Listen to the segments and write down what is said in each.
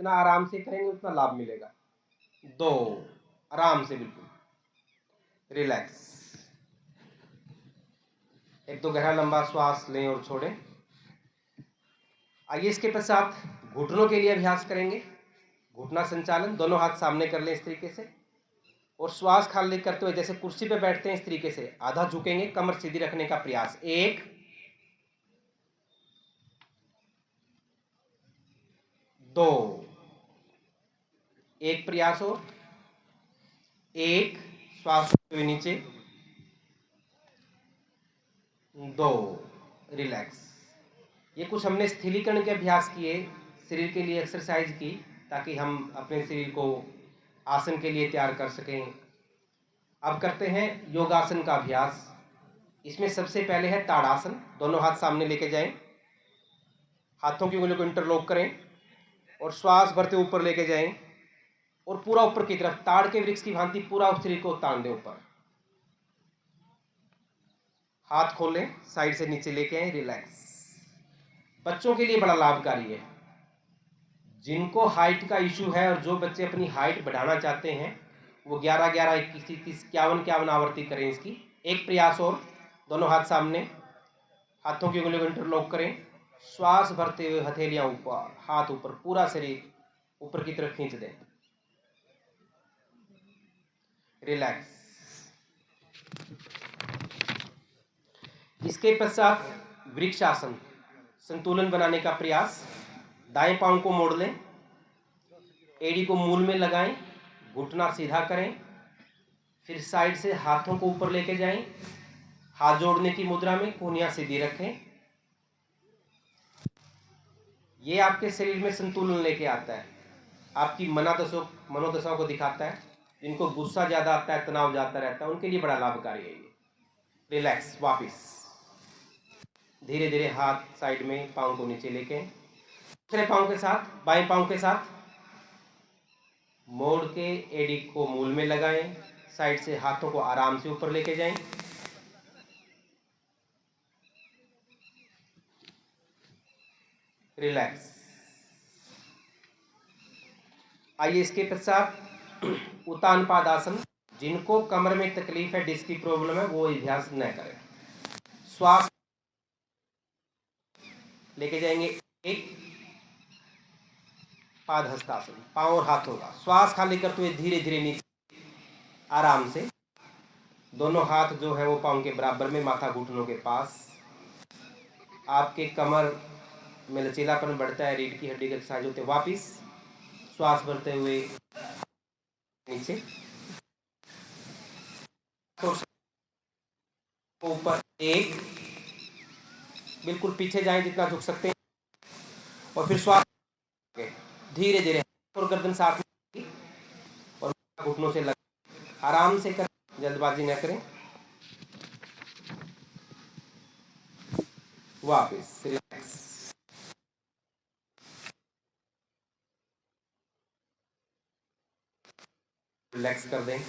जितना आराम से करेंगे उतना लाभ मिलेगा। 2, आराम से बिल्कुल रिलैक्स। 1-2 गहरा लंबा श्वास लें और छोड़ें। आइए इसके पश्चात घुटनों के लिए अभ्यास करेंगे। घुटना संचालन, दोनों हाथ सामने कर लें इस तरीके से और श्वास खाली करते हुए जैसे कुर्सी पे बैठते हैं इस तरीके से आधा झुकेंगे, कमर सीधी रखने का प्रयास। 1, 2, एक प्रयास और 1, श्वास नीचे, 2, रिलैक्स। ये कुछ हमने स्थिरीकरण के अभ्यास किए, शरीर के लिए एक्सरसाइज की, ताकि हम अपने शरीर को आसन के लिए तैयार कर सकें। अब करते हैं योगासन का अभ्यास। इसमें सबसे पहले है ताड़ासन। दोनों हाथ सामने लेके जाएं, हाथों की उंगलियों को इंटरलॉक करें और श्वास भरते ऊपर लेके जाएं और पूरा ऊपर की तरफ ताड़ के वृक्ष की भांति पूरा शरीर को तान दें ऊपर। हाथ खोलें, साइड से नीचे लेके आए, रिलैक्स। बच्चों के लिए बड़ा लाभकारी है। जिनको हाइट का इशू है और जो बच्चे अपनी हाइट बढ़ाना चाहते हैं वो 11, 11, 21, 21, 51 आवृत्ति करें इसकी। एक प्रयास और, दोनों हाथ सामने, हाथों की उंगलियों को इंटरलॉक करें, श्वास भरते हुए हथेलियां ऊपर, हाथ ऊपर, पूरा शरीर ऊपर की तरफ खींच दें, रिलैक्स। इसके पश्चात वृक्षासन, संतुलन बनाने का प्रयास। दाएं पांव को मोड़ लें, एड़ी को मूल में लगाएं, घुटना सीधा करें, फिर साइड से हाथों को ऊपर लेके जाएं, हाथ जोड़ने की मुद्रा में, कोहनियां सीधी रखें। ये आपके शरीर में संतुलन लेके आता है, आपकी मनोदशाओं को दिखाता है। जिनको गुस्सा ज्यादा आता है, तनाव ज्यादा रहता है, उनके लिए बड़ा लाभकारी है ये। रिलैक्स। वापिस धीरे धीरे हाथ साइड में, पांव को नीचे लेके, दूसरे पांव के साथ, बाएं पांव के साथ मोड़ के एड़ी को मूल में लगाएं, साइड से हाथों को आराम से ऊपर लेके जाएं, रिलैक्स। आइए इसके पश्चात उत्तान पादासन। जिनको कमर में तकलीफ है, डिस्क की प्रॉब्लम है, वो अभ्यास न करें। श्वास लेके जाएंगे। 1, पाद हस्तासन, पांव और हाथों का श्वास खाली करते हुए धीरे धीरे नीचे, आराम से। दोनों हाथ जो है वो पांव के बराबर में, माथा घुटनों के पास। आपके कमर में लचीलापन बढ़ता है, रीढ़ की हड्डी का एक्सरसाइज होते। वापिस श्वास भरते हुए नीचे, ऊपर। 1, बिल्कुल पीछे जाएं जितना झुक सकते हैं और फिर श्वास धीरे धीरे और गर्दन साथ में और घुटनों से लग, आराम से कर, जल्दबाजी न करें। वापस रिलैक्स। रिलैक्स कर दें।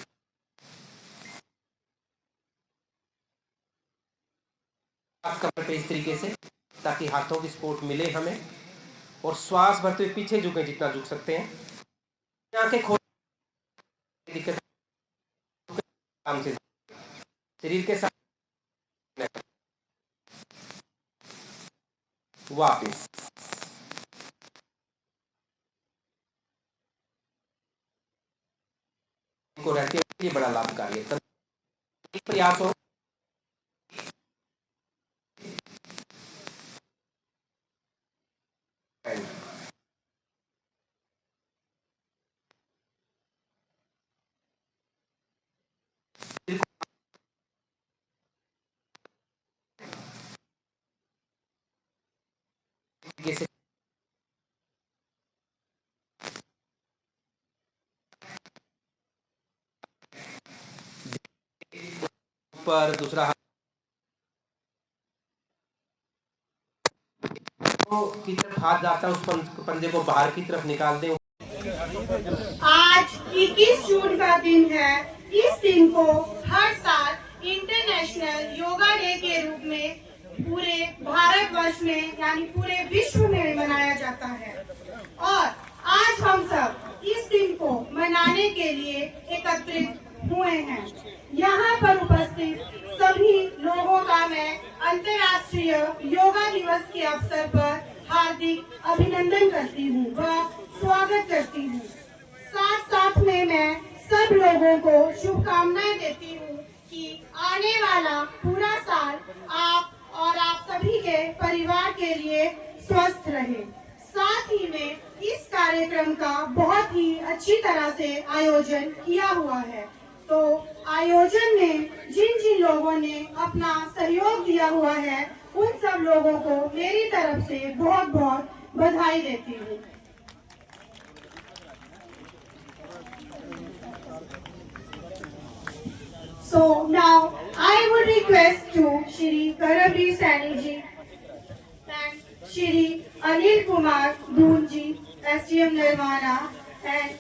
कमर पे इस तरीके से, ताकि हाथों की सपोर्ट मिले हमें, और श्वास भरते हुए पीछे झुकें जितना झुक सकते हैं। आंखें खोल, दिक्कत आराम से शरीर के साथ। वापिस को रहते हैं, बड़ा लाभकारी है। एक प्रयास हो, जैसे ऊपर, दूसरा हाथ की तरफ हाथ जाता है, उस पंजे को बाहर की तरफ निकाल दें। आज 21 जून का दिन है। इस दिन को हर साल इंटरनेशनल योगा डे के रूप में पूरे भारतवर्ष में यानी पूरे विश्व में मनाया जाता है। और आज हम सब इस दिन को मनाने के लिए एकत्रित हुए हैं। यहाँ पर उपस्थित सभी लोगों का मैं अंतर्राष्ट्रीय योगा दिवस के अवसर पर हार्दिक अभिनंदन करती हूँ व स्वागत करती हूँ। साथ साथ में मैं सब लोगों को शुभकामनाएं देती हूँ कि आने वाला पूरा साल आप और आप सभी के परिवार के लिए स्वस्थ रहे। साथ ही में इस कार्यक्रम का बहुत ही अच्छी तरह से आयोजन किया हुआ है। तो आयोजन में जिन जिन लोगों ने अपना सहयोग दिया हुआ है उन सब लोगों को मेरी तरफ से बहुत बहुत बधाई देती हूँ। So now I would request to Shri Karabri Saini ji and Shri Anil Kumar Dhoon ji, SDM Nirvana, and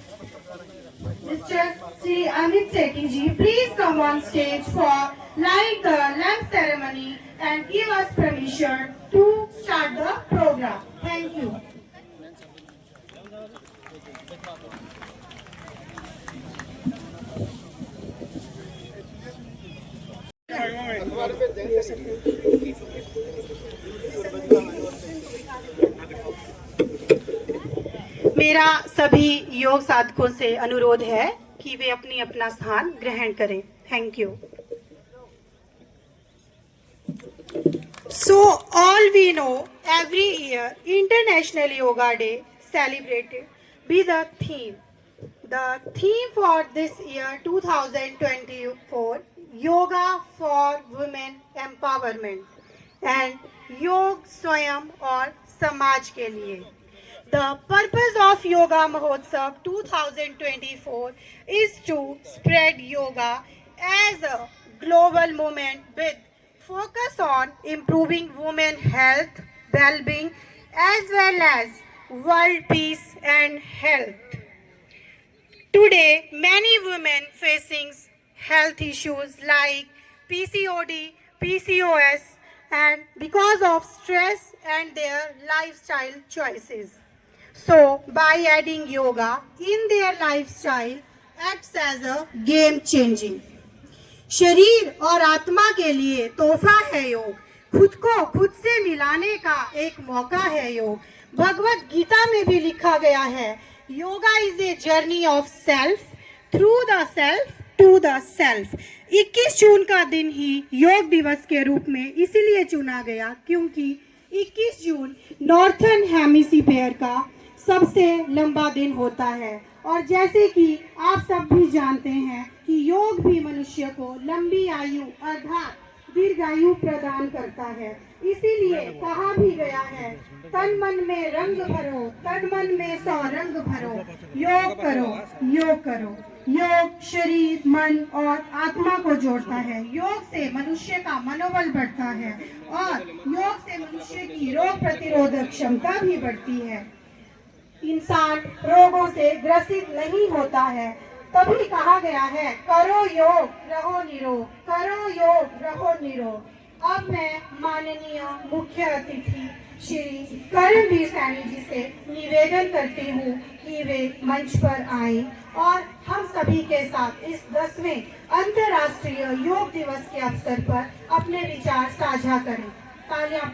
Mr. Shri Amit Sethi ji, please come on stage for light the lamp ceremony and give us permission to start the program. Thank you. मेरा सभी योग साधकों से अनुरोध है कि वे अपनी अपना स्थान ग्रहण करें। Thank you. So all we know, every year International Yoga Day celebrated be the theme. The theme for this year 2024 Yoga for Women Empowerment and योग स्वयं और समाज के लिए. The purpose of Yoga Mahotsav 2024 is to spread yoga as a global movement with focus on improving women health, well-being as well as world peace and health. Today, many women facing health issues like PCOD, PCOS, and because of stress and their lifestyle choices. So, by adding yoga in their lifestyle, acts as a game changing. शरीर और आत्मा के लिए तोहफा है योग, खुद को खुद से मिलाने का एक मौका है योग. भगवत गीता में भी लिखा गया है, yoga is a journey of self through the self to the self. 21 जून का दिन ही योग दिवस के रूप में इसीलिए चुना गया क्योंकि 21 जून नॉर्थर्न हेमिस्फीयर का सबसे लंबा दिन होता है. और जैसे कि आप सब भी जानते हैं कि योग भी मनुष्य को लंबी आयु अर्थात दीर्घायु प्रदान करता है. इसीलिए कहा भी गया है, तन मन में रंग भरो, तन मन में 100 रंग भरो, योग करो, योग करो. योग शरीर, मन और आत्मा को जोड़ता है. योग से मनुष्य का मनोबल बढ़ता है और योग से मनुष्य की रोग प्रतिरोधक क्षमता भी बढ़ती है. इंसान रोगों से ग्रसित नहीं होता है. तभी कहा गया है, करो योग रहो निरोग, करो योग रहो निरोग. अब मैं माननीय मुख्य अतिथि श्री करमवीर सैनी जी से निवेदन करती हूँ कि वे मंच पर आएं और हम सभी के साथ इस 10वें अंतर्राष्ट्रीय योग दिवस के अवसर पर अपने विचार साझा करें. तालियां.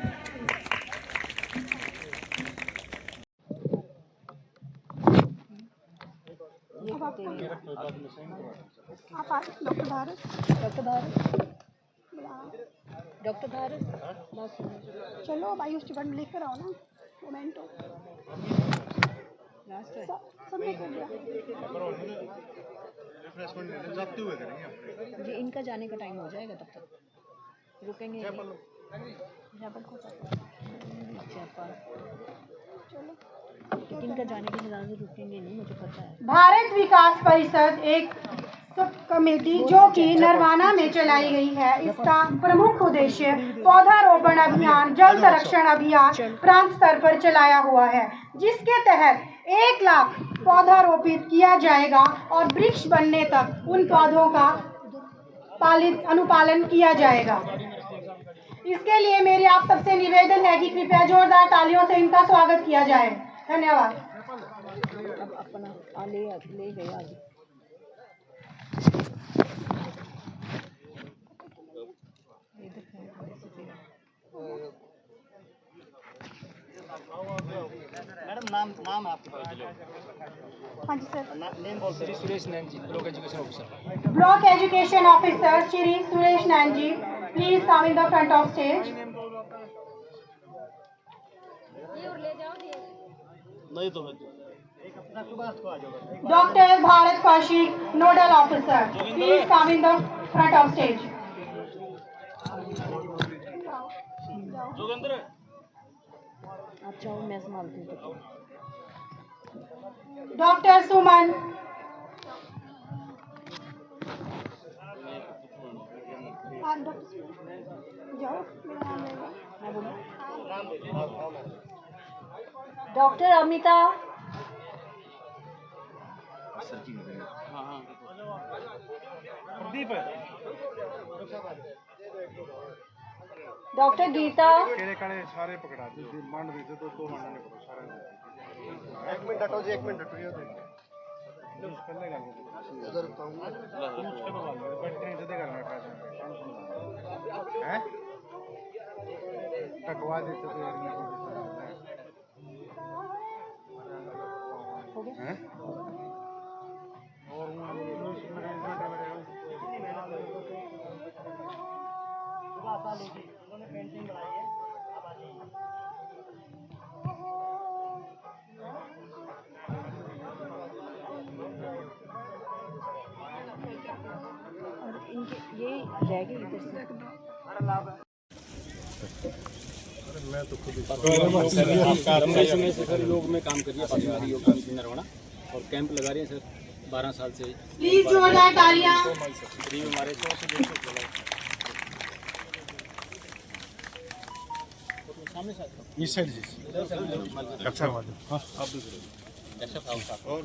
डॉक्टर भारत बस चलो अब आयुष जीवन लिख कर आओ ना. मोमेंटो लास्ट है सबमिट हो गया जी. इनका जाने का टाइम हो जाएगा, तब तक रुकेंगे. जयपुर को चलो इनका जाने के बाद रुकेंगे नहीं, मुझे पता है. भारत विकास परिषद एक सब कमेटी जो कि नरवाना में चलाई गई है. इसका प्रमुख उद्देश्य पौधारोपण अभियान, जल संरक्षण अभियान प्रांत स्तर पर चलाया हुआ है, जिसके तहत 1 लाख पौधा रोपित किया जाएगा और वृक्ष बनने तक उन पौधों का अनुपालन किया जाएगा. इसके लिए मेरी आप सबसे निवेदन है कि कृपया जोरदार तालियों से इनका स्वागत किया जाए. धन्यवाद. ले गए आज। मैडम नाम है आपका? हाँ जी सर। नेम बोल Shri Suresh Nain ji, block education officer. Block Education Officer Shri Suresh Nanji, please come in the front of stage. नहीं तो एक अपना सुभाष को आ जाओ। Dr. Bharat Kaushik, Nodal Officer, please come in the front of stage. Jogendra अच्छा वो मैं संभालती हूँ। Dr. Suman, आप डॉक्टर सुमन जाओ, मेरा नाम लेगा। मैं बोलूँ? डॉक्टर अमिता, प्रदीप डॉक्टर गीता, केड़े काड़े सारे पकड़ा दे मांड दे तो मांडा नहीं करो सारे। 1 मिनट हटो जी, 1 मिनट हटो ये दे पहले गल उधर कहूंगा मुझको तो बात बैठ नहीं जदे करना है टकवा दे तो यार मेरे को हैं और उन्होंने पेंटिंग बनाई है, आप आ जाइए। इनके ये रह गए इधर से। समय से सर योग में काम कर रही है पारिवारिक योग केंद्र नरवाना और कैंप लगा रही है सर 12 साल से। प्लीज जोरदार तालियां। करीब हमारे 100 से 150 सामने साथ इस साइड जी अच्छा बात है। हां आप दूसरे ऐसा था और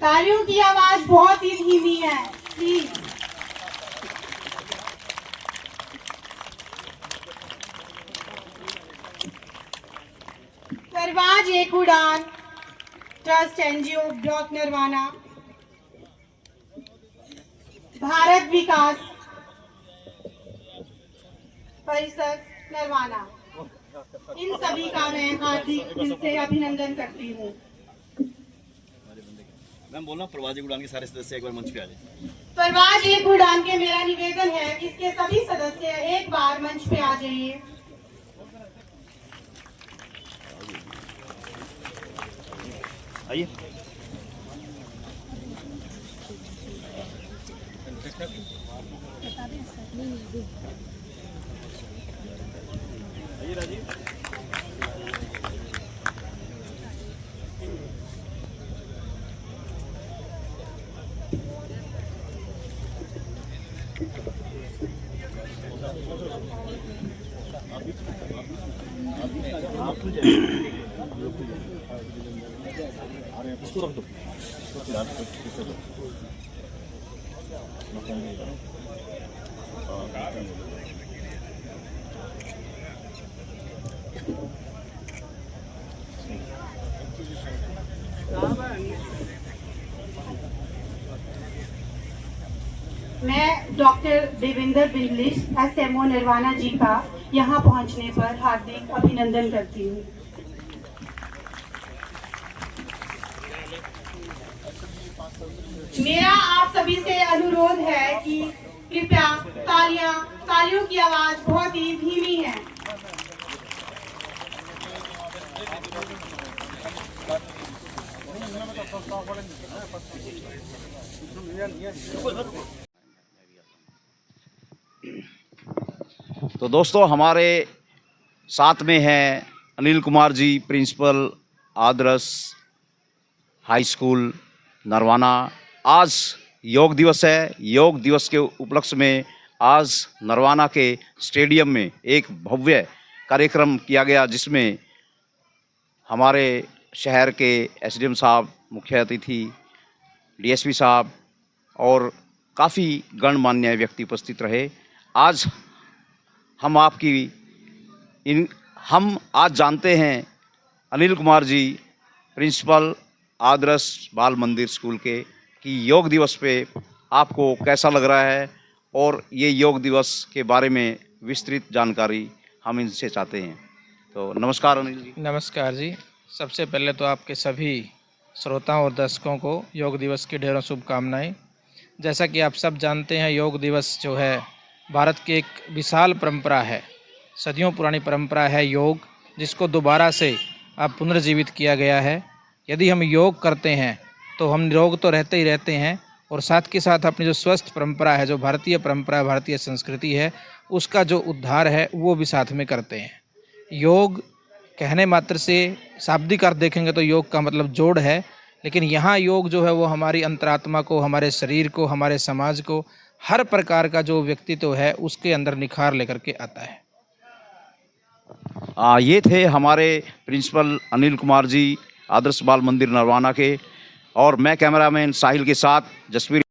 तालियों की आवाज बहुत ही धीमी है, please. Parwaz Ek Udaan trust NGO block Narwana, Bharat Vikas Parishad Narwana, इन सभी का मैं हार्दिक दिल से अभिनंदन करती हूँ। मैम बोलना प्रवासी उड़ान के सारे सदस्य एक बार मंच पे आ जाए। परवाज एक उड़ान के मेरा निवेदन है, इसके सभी सदस्य एक बार मंच पे आ जाइए। आइए। आइए राजीव। इसको रख दो। मैं डॉक्टर देवेंद्र बिंगलिश एसएमओ नरवाना जी का यहाँ पहुँचने पर हार्दिक अभिनंदन करती हूँ। मेरा आप सभी से अनुरोध है कि कृपया तालियों की आवाज बहुत ही धीमी है। तो दोस्तों हमारे साथ में हैं अनिल कुमार जी, प्रिंसिपल आदर्श हाई स्कूल नरवाना। आज योग दिवस है। योग दिवस के उपलक्ष्य में आज नरवाना के स्टेडियम में एक भव्य कार्यक्रम किया गया, जिसमें हमारे शहर के एसडीएम साहब, मुख्य अतिथि डीएसपी साहब और काफ़ी गणमान्य व्यक्ति उपस्थित रहे। आज हम आपकी हम आज जानते हैं अनिल कुमार जी, प्रिंसिपल आदर्श बाल मंदिर स्कूल के, कि योग दिवस पे आपको कैसा लग रहा है और ये योग दिवस के बारे में विस्तृत जानकारी हम इनसे चाहते हैं। तो नमस्कार अनिल जी। नमस्कार जी। सबसे पहले तो आपके सभी श्रोताओं और दर्शकों को योग दिवस की ढेरों शुभकामनाएं। जैसा कि आप सब जानते हैं, योग दिवस जो है भारत की एक विशाल परंपरा है, सदियों पुरानी परंपरा है योग, जिसको दोबारा से अब पुनर्जीवित किया गया है। यदि हम योग करते हैं तो हम निरोग तो रहते ही रहते हैं, और साथ के साथ अपनी जो स्वस्थ परंपरा है, जो भारतीय परंपरा है, भारतीय संस्कृति है, उसका जो उद्धार है वो भी साथ में करते हैं। योग कहने मात्र से शाब्दिक अर्थ देखेंगे तो योग का मतलब जोड़ है, लेकिन यहाँ योग जो है वो हमारी अंतरात्मा को, हमारे शरीर को, हमारे समाज को, हर प्रकार का जो व्यक्तित्व है उसके अंदर निखार लेकर के आता है। ये थे हमारे प्रिंसिपल अनिल कुमार जी, आदर्श बाल मंदिर नरवाना के, और मैं कैमरामैन साहिल के साथ जसवीर।